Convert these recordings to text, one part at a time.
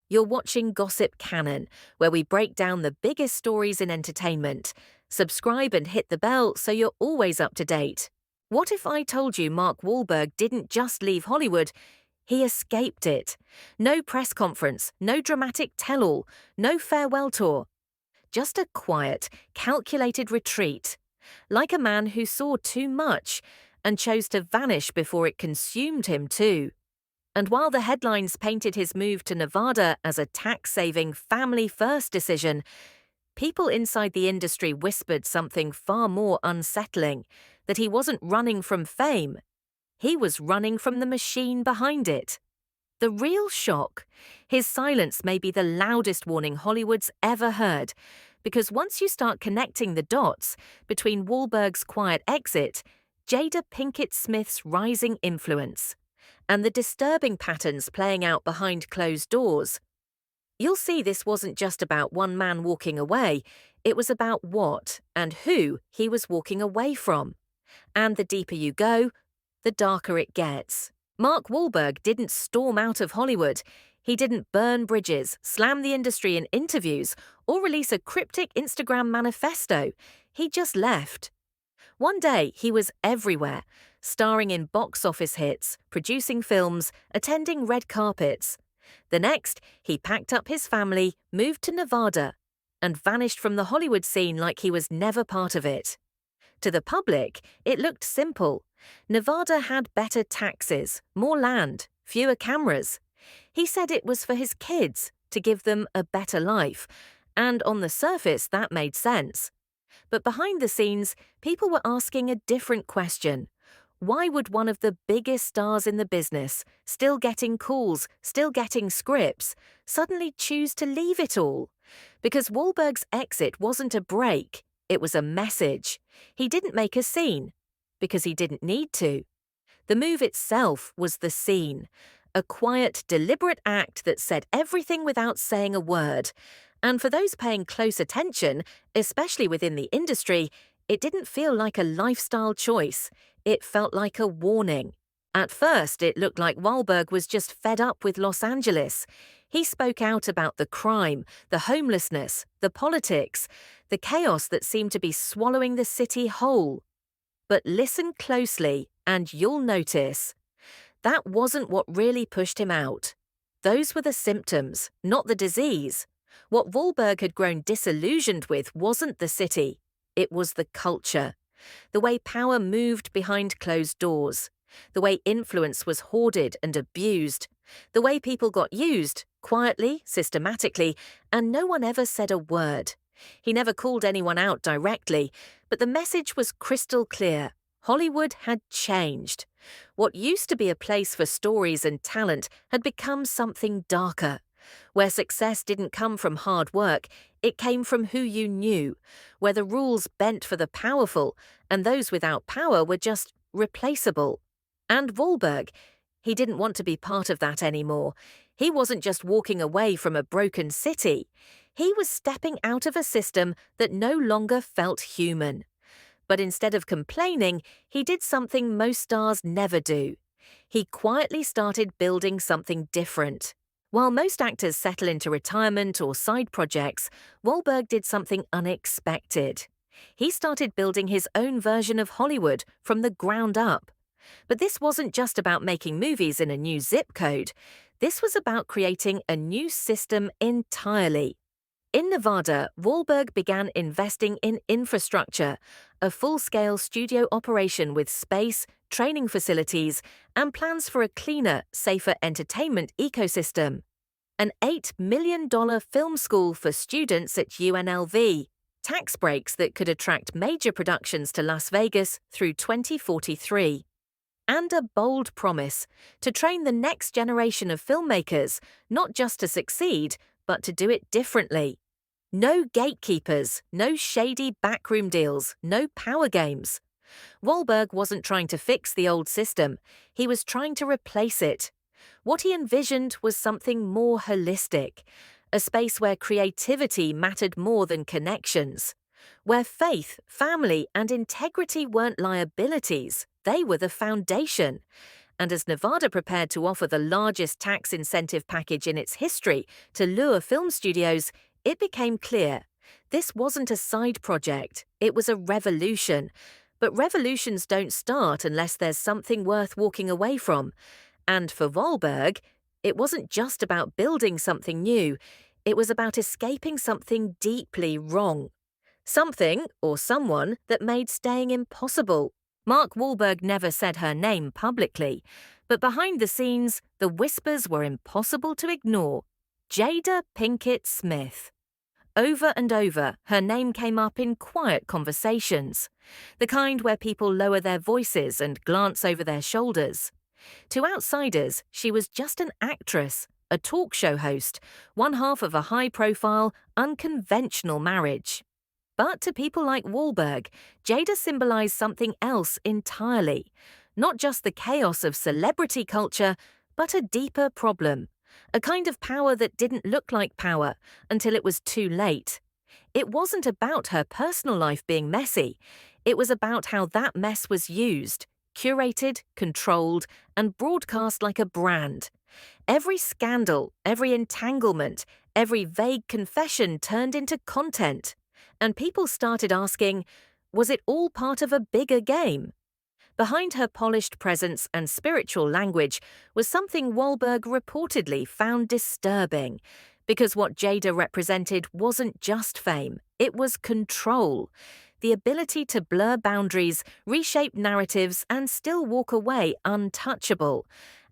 You're watching Gossip Canon, where we break down the biggest stories in entertainment. Subscribe and hit the bell so you're always up to date. What if I told you Mark Wahlberg didn't just leave Hollywood, he escaped it? No press conference, no dramatic tell-all, no farewell tour. Just a quiet, calculated retreat. Like a man who saw too much and chose to vanish before it consumed him too. And while the headlines painted his move to Nevada as a tax-saving, family-first decision, people inside the industry whispered something far more unsettling, that he wasn't running from fame. He was running from the machine behind it. The real shock? His silence may be the loudest warning Hollywood's ever heard, because once you start connecting the dots between Wahlberg's quiet exit, Jada Pinkett Smith's rising influence, and the disturbing patterns playing out behind closed doors, you'll see this wasn't just about one man walking away, it was about what and who he was walking away from. And the deeper you go, the darker it gets. Mark Wahlberg didn't storm out of Hollywood. He didn't burn bridges, slam the industry in interviews, or release a cryptic Instagram manifesto. He just left. One day, he was everywhere, starring in box office hits, producing films, attending red carpets. The next, he packed up his family, moved to Nevada, and vanished from the Hollywood scene like he was never part of it. To the public, it looked simple. Nevada had better taxes, more land, fewer cameras. He said it was for his kids, to give them a better life, and on the surface that made sense. But behind the scenes, people were asking a different question. Why would one of the biggest stars in the business, still getting calls, still getting scripts, suddenly choose to leave it all? Because Wahlberg's exit wasn't a break, it was a message. He didn't make a scene, because he didn't need to. The move itself was the scene, a quiet, deliberate act that said everything without saying a word. And for those paying close attention, especially within the industry, it didn't feel like a lifestyle choice. It felt like a warning. At first, it looked like Wahlberg was just fed up with Los Angeles. He spoke out about the crime, the homelessness, the politics, the chaos that seemed to be swallowing the city whole. But listen closely, and you'll notice. That wasn't what really pushed him out. Those were the symptoms, not the disease. What Wahlberg had grown disillusioned with wasn't the city. It was the culture. The way power moved behind closed doors. The way influence was hoarded and abused. The way people got used, quietly, systematically, and no one ever said a word. He never called anyone out directly, but the message was crystal clear. Hollywood had changed. What used to be a place for stories and talent had become something darker, where success didn't come from hard work, it came from who you knew, where the rules bent for the powerful, and those without power were just replaceable. And Wahlberg, he didn't want to be part of that anymore. He wasn't just walking away from a broken city. He was stepping out of a system that no longer felt human. But instead of complaining, he did something most stars never do. He quietly started building something different. While most actors settle into retirement or side projects, Wahlberg did something unexpected. He started building his own version of Hollywood from the ground up. But this wasn't just about making movies in a new zip code. This was about creating a new system entirely. In Nevada, Wahlberg began investing in infrastructure, a full-scale studio operation with space, training facilities, and plans for a cleaner, safer entertainment ecosystem. An $8 million film school for students at UNLV, tax breaks that could attract major productions to Las Vegas through 2043. And a bold promise to train the next generation of filmmakers, not just to succeed, but to do it differently. No gatekeepers, no shady backroom deals, no power games. Wahlberg wasn't trying to fix the old system, he was trying to replace it. What he envisioned was something more holistic, a space where creativity mattered more than connections, where faith, family, and integrity weren't liabilities, they were the foundation, And as Nevada prepared to offer the largest tax incentive package in its history to lure film studios, it became clear this wasn't a side project, it was a revolution. But revolutions don't start unless there's something worth walking away from. And for Wahlberg, it wasn't just about building something new, it was about escaping something deeply wrong. Something, or someone, that made staying impossible. Mark Wahlberg never said her name publicly, but behind the scenes, the whispers were impossible to ignore. Jada Pinkett Smith. Over and over, her name came up in quiet conversations, the kind where people lower their voices and glance over their shoulders. To outsiders, she was just an actress, a talk show host, one half of a high-profile, unconventional marriage. But to people like Wahlberg, Jada symbolized something else entirely. Not just the chaos of celebrity culture, but a deeper problem. A kind of power that didn't look like power until it was too late. It wasn't about her personal life being messy. It was about how that mess was used, curated, controlled, and broadcast like a brand. Every scandal, every entanglement, every vague confession turned into content. And people started asking, was it all part of a bigger game? Behind her polished presence and spiritual language was something Wahlberg reportedly found disturbing, because what Jada represented wasn't just fame, it was control. The ability to blur boundaries, reshape narratives, and still walk away untouchable.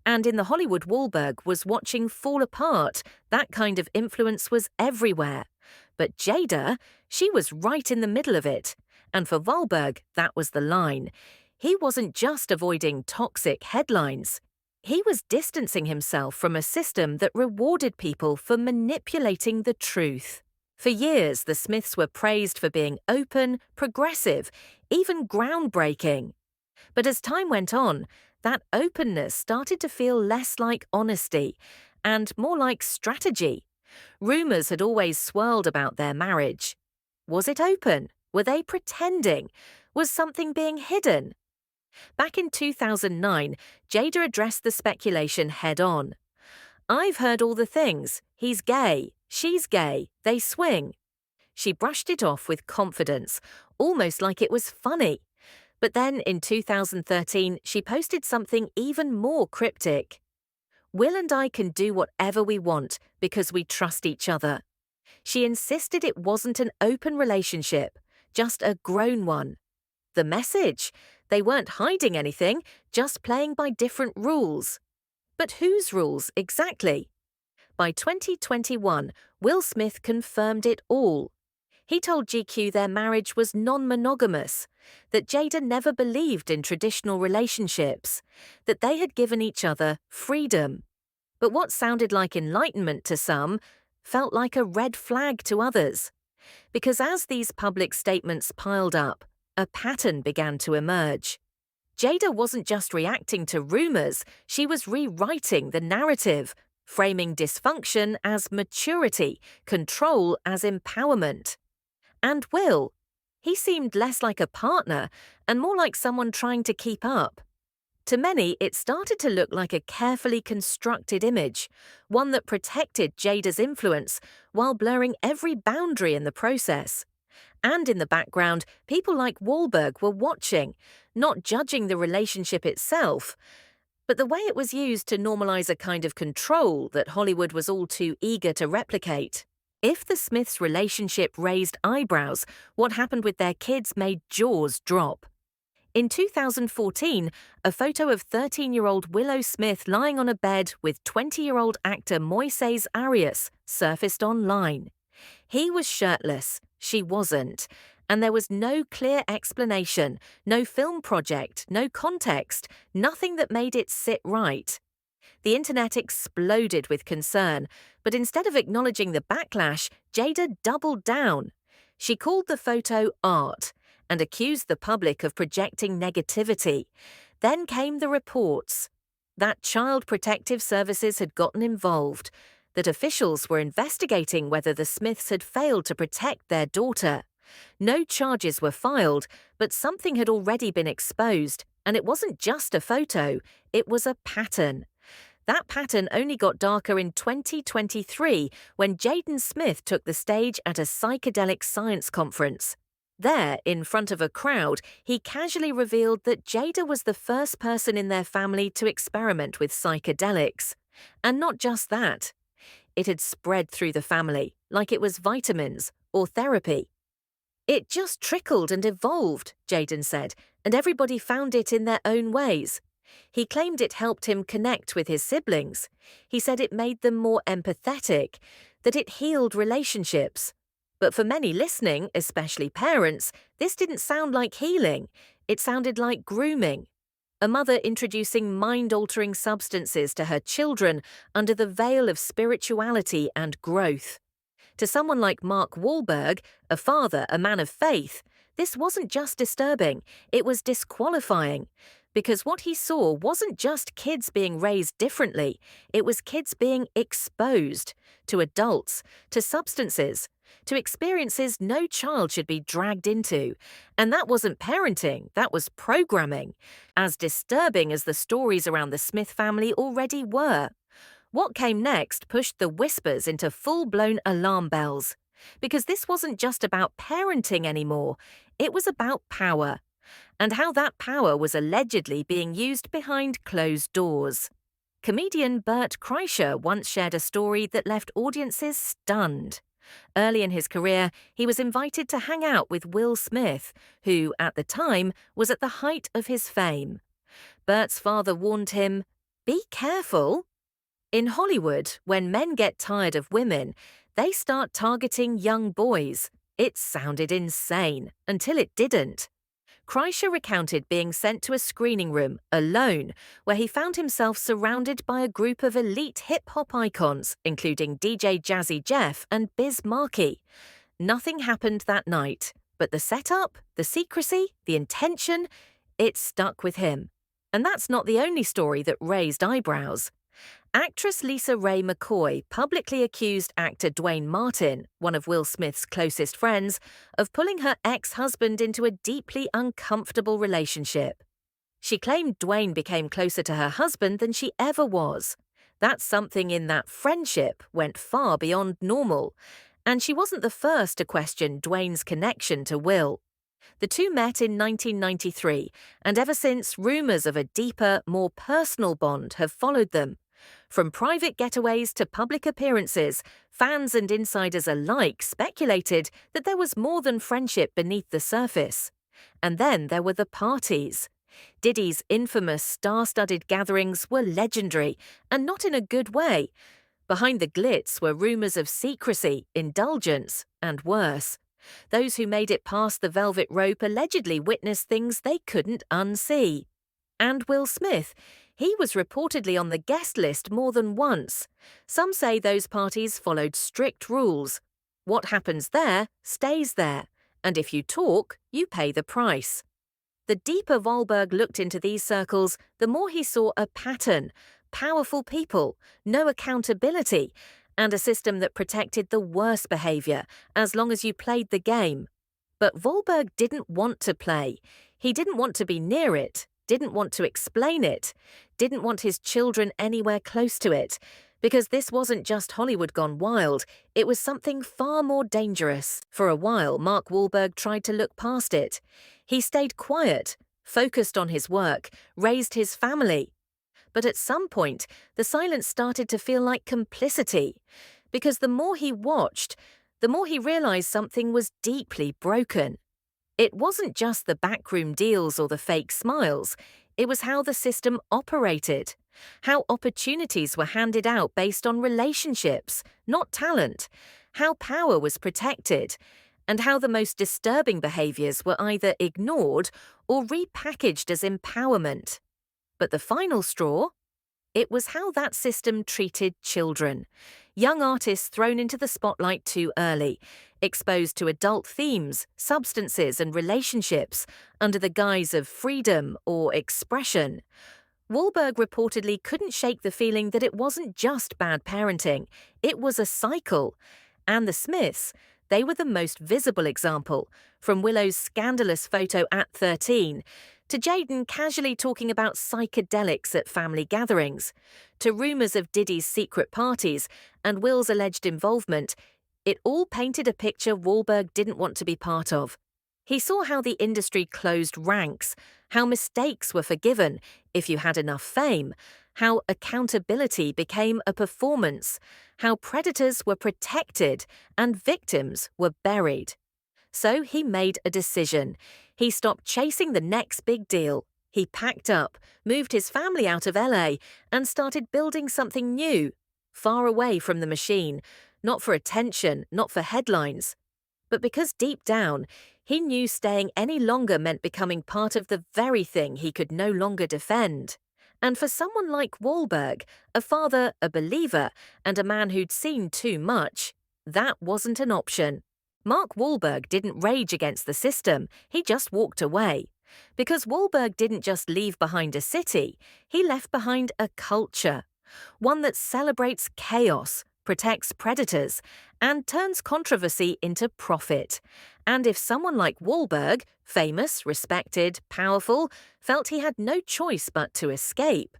And in the Hollywood Wahlberg was watching fall apart, that kind of influence was everywhere. But Jada, she was right in the middle of it. And for Wahlberg, that was the line. He wasn't just avoiding toxic headlines. He was distancing himself from a system that rewarded people for manipulating the truth. For years, the Smiths were praised for being open, progressive, even groundbreaking. But as time went on, that openness started to feel less like honesty and more like strategy. Rumors had always swirled about their marriage. Was it open? Were they pretending? Was something being hidden? Back in 2009, Jada addressed the speculation head-on. "I've heard all the things. He's gay. She's gay. They swing." She brushed it off with confidence, almost like it was funny. But then, in 2013, she posted something even more cryptic. "Will and I can do whatever we want because we trust each other." She insisted it wasn't an open relationship, just a grown one. The message? They weren't hiding anything, just playing by different rules. But whose rules exactly? By 2021, Will Smith confirmed it all. He told GQ their marriage was non-monogamous, that Jada never believed in traditional relationships, that they had given each other freedom. But what sounded like enlightenment to some felt like a red flag to others. Because as these public statements piled up, a pattern began to emerge. Jada wasn't just reacting to rumors, she was rewriting the narrative, framing dysfunction as maturity, control as empowerment. And Will, he seemed less like a partner and more like someone trying to keep up. To many, it started to look like a carefully constructed image, one that protected Jada's influence while blurring every boundary in the process. And in the background, people like Wahlberg were watching, not judging the relationship itself, but the way it was used to normalize a kind of control that Hollywood was all too eager to replicate. If the Smiths' relationship raised eyebrows, what happened with their kids made jaws drop. In 2014, a photo of 13-year-old Willow Smith lying on a bed with 20-year-old actor Moises Arias surfaced online. He was shirtless, she wasn't, and there was no clear explanation, no film project, no context, nothing that made it sit right. The internet exploded with concern, but instead of acknowledging the backlash, Jada doubled down. She called the photo art and accused the public of projecting negativity. Then came the reports that Child Protective Services had gotten involved, that officials were investigating whether the Smiths had failed to protect their daughter. No charges were filed, but something had already been exposed, And it wasn't just a photo, it was a pattern. That pattern only got darker in 2023 when Jada Smith took the stage at a psychedelic science conference. There, in front of a crowd, he casually revealed that Jada was the first person in their family to experiment with psychedelics. And not just that. It had spread through the family, like it was vitamins or therapy. It just trickled and evolved, Jaden said, and everybody found it in their own ways. He claimed it helped him connect with his siblings. He said it made them more empathetic, that it healed relationships. But for many listening, especially parents, this didn't sound like healing. It sounded like grooming. A mother introducing mind-altering substances to her children under the veil of spirituality and growth. To someone like Mark Wahlberg, a father, a man of faith, this wasn't just disturbing, it was disqualifying. Because what he saw wasn't just kids being raised differently, it was kids being exposed to adults, to substances, to experiences no child should be dragged into. And that wasn't parenting, that was programming. As disturbing as the stories around the Smith family already were. What came next pushed the whispers into full-blown alarm bells. Because this wasn't just about parenting anymore, it was about power. And how that power was allegedly being used behind closed doors. Comedian Bert Kreischer once shared a story that left audiences stunned. Early in his career, he was invited to hang out with Will Smith, who, at the time, was at the height of his fame. Bert's father warned him, "Be careful." In Hollywood, when men get tired of women, they start targeting young boys. It sounded insane, until it didn't. Kreischer recounted being sent to a screening room, alone, where he found himself surrounded by a group of elite hip-hop icons, including DJ Jazzy Jeff and Biz Markie. Nothing happened that night, but the setup, the secrecy, the intention, it stuck with him. And that's not the only story that raised eyebrows. Actress Lisa Ray McCoy publicly accused actor Dwayne Martin, one of Will Smith's closest friends, of pulling her ex-husband into a deeply uncomfortable relationship. She claimed Dwayne became closer to her husband than she ever was. That something in that friendship went far beyond normal, and she wasn't the first to question Dwayne's connection to Will. The two met in 1993, and ever since, rumors of a deeper, more personal bond have followed them. From private getaways to public appearances, fans and insiders alike speculated that there was more than friendship beneath the surface. And then there were the parties. Diddy's infamous star-studded gatherings were legendary, and not in a good way. Behind the glitz were rumors of secrecy, indulgence, and worse. Those who made it past the velvet rope allegedly witnessed things they couldn't unsee. And Will Smith, he was reportedly on the guest list more than once. Some say those parties followed strict rules. What happens there stays there, and if you talk, you pay the price. The deeper Wahlberg looked into these circles, the more he saw a pattern, powerful people, no accountability, and a system that protected the worst behavior as long as you played the game. But Wahlberg didn't want to play. He didn't want to be near it, didn't want to explain it, didn't want his children anywhere close to it, because this wasn't just Hollywood gone wild, it was something far more dangerous. For a while, Mark Wahlberg tried to look past it. He stayed quiet, focused on his work, raised his family. But at some point, the silence started to feel like complicity, because the more he watched, the more he realized something was deeply broken. It wasn't just the backroom deals or the fake smiles, it was how the system operated, how opportunities were handed out based on relationships, not talent, how power was protected, and how the most disturbing behaviors were either ignored or repackaged as empowerment. But the final straw? It was how that system treated children. Young artists thrown into the spotlight too early, exposed to adult themes, substances, and relationships under the guise of freedom or expression. Wahlberg reportedly couldn't shake the feeling that it wasn't just bad parenting, it was a cycle. And the Smiths, they were the most visible example, from Willow's scandalous photo at 13 to Jaden casually talking about psychedelics at family gatherings, to rumours of Diddy's secret parties and Will's alleged involvement, it all painted a picture Wahlberg didn't want to be part of. He saw how the industry closed ranks, how mistakes were forgiven if you had enough fame, how accountability became a performance, how predators were protected and victims were buried. So he made a decision. He stopped chasing the next big deal. He packed up, moved his family out of LA, and started building something new, far away from the machine, not for attention, not for headlines, but because deep down, he knew staying any longer meant becoming part of the very thing he could no longer defend. And for someone like Wahlberg, a father, a believer, and a man who'd seen too much, that wasn't an option. Mark Wahlberg didn't rage against the system, he just walked away. Because Wahlberg didn't just leave behind a city, he left behind a culture. One that celebrates chaos, protects predators, and turns controversy into profit. And if someone like Wahlberg, famous, respected, powerful, felt he had no choice but to escape,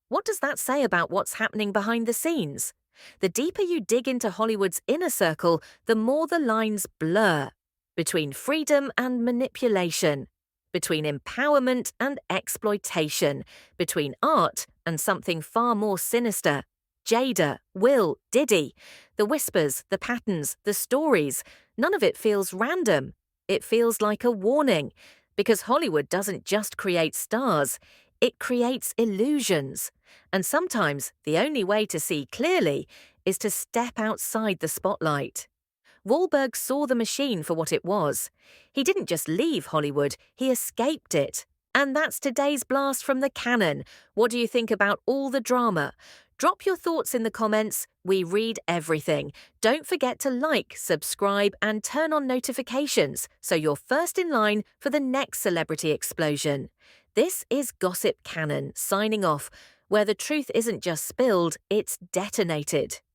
what does that say about what's happening behind the scenes? The deeper you dig into Hollywood's inner circle, the more the lines blur between freedom and manipulation, between empowerment and exploitation, between art and something far more sinister. Jada, Will, Diddy, the whispers, the patterns, the stories, none of it feels random. It feels like a warning, because Hollywood doesn't just create stars, it creates illusions. And sometimes the only way to see clearly is to step outside the spotlight. Wahlberg saw the machine for what it was. He didn't just leave Hollywood, he escaped it. And that's today's blast from the cannon. What do you think about all the drama? Drop your thoughts in the comments. We read everything. Don't forget to like, subscribe, and turn on notifications so you're first in line for the next celebrity explosion. This is Gossip Cannon signing off, where the truth isn't just spilled, it's detonated.